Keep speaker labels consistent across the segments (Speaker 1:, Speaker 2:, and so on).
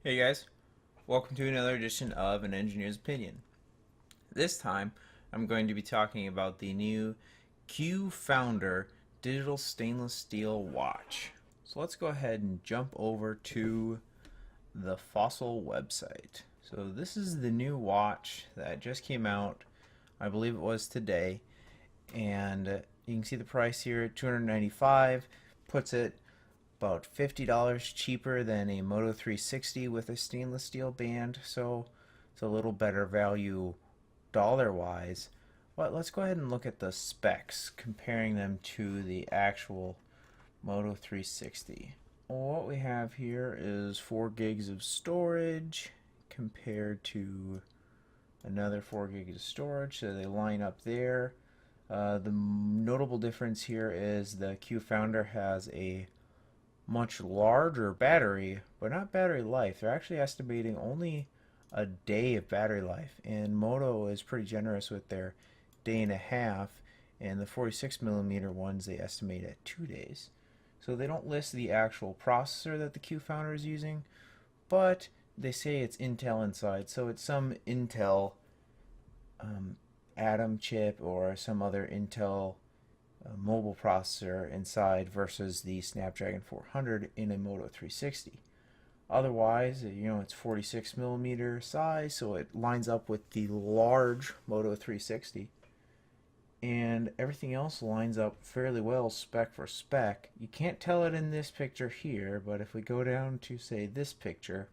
Speaker 1: Hey guys, welcome to another edition of An Engineer's Opinion. This time I'm going to be talking about the new Q Founder digital stainless steel watch. So let's go ahead and jump over to the Fossil website. So this is the new watch that just came out, I believe it was today, and you can see the price here, $295, puts it about $50 cheaper than a Moto 360 with a stainless steel band, so it's a little better value dollar wise. But let's go ahead and look at the specs, comparing them to the actual Moto 360. What we have here is 4 gigs of storage compared to another 4 gigs of storage, so they line up there. The notable difference here is the Q Founder has a much larger battery, but not battery life. They're actually estimating only a day of battery life, and Moto is pretty generous with their day and a half, and the 46 millimeter ones they estimate at 2 days. So they don't list the actual processor that the Q Founder is using, but they say it's Intel inside, so it's some Intel Atom chip or some other Intel mobile processor inside versus the Snapdragon 400 in a Moto 360. Otherwise, it's 46 millimeter size, so it lines up with the large Moto 360, and everything else lines up fairly well spec for spec. You can't tell it in this picture here, but if we go down to, say, this picture,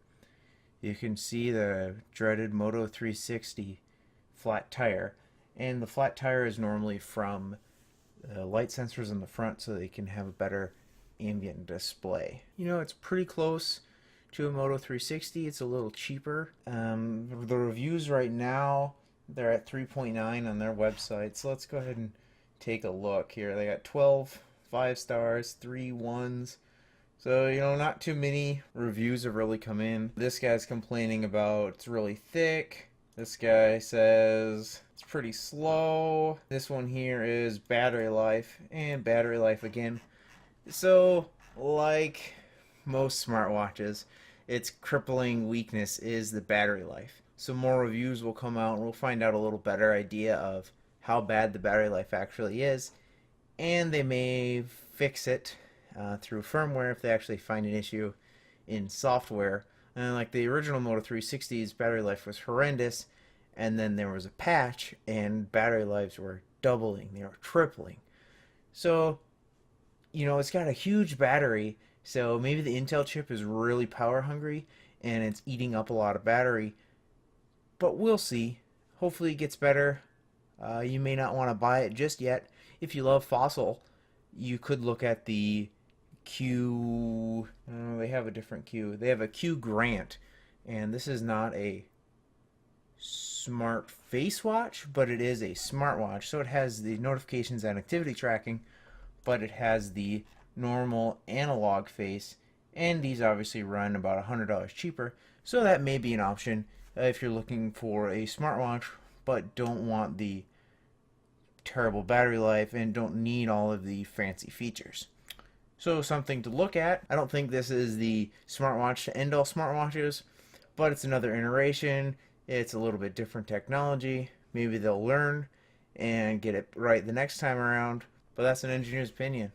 Speaker 1: you can see the dreaded Moto 360 flat tire, and the flat tire is normally from light sensors in the front so they can have a better ambient display. It's pretty close to a Moto 360. It's a little cheaper. The reviews right now, they're at 3.9 on their website, so let's go ahead and take a look here. They got 12 5 stars, 3 1s. So, not too many reviews have really come in. This guy's complaining about it's really thick. This guy says it's pretty slow. This one here is battery life, and battery life again. So, like most smartwatches, its crippling weakness is the battery life. So more reviews will come out and we'll find out a little better idea of how bad the battery life actually is, and they may fix it through firmware if they actually find an issue in software. And like the original Moto 360's battery life was horrendous, and then there was a patch and battery lives were doubling, they were tripling. So, it's got a huge battery, so maybe the Intel chip is really power hungry and it's eating up a lot of battery. But we'll see. Hopefully it gets better. You may not want to buy it just yet. If you love Fossil, you could look at the Q. They have a different Q. They have a Q Grant, and this is not a smart face watch, but it is a smartwatch. So it has the notifications and activity tracking, but it has the normal analog face, and these obviously run about $100 cheaper. So that may be an option if you're looking for a smartwatch, but don't want the terrible battery life and don't need all of the fancy features. So something to look at. I don't think this is the smartwatch to end all smartwatches, but it's another iteration. It's a little bit different technology. Maybe they'll learn and get it right the next time around, but that's an engineer's opinion.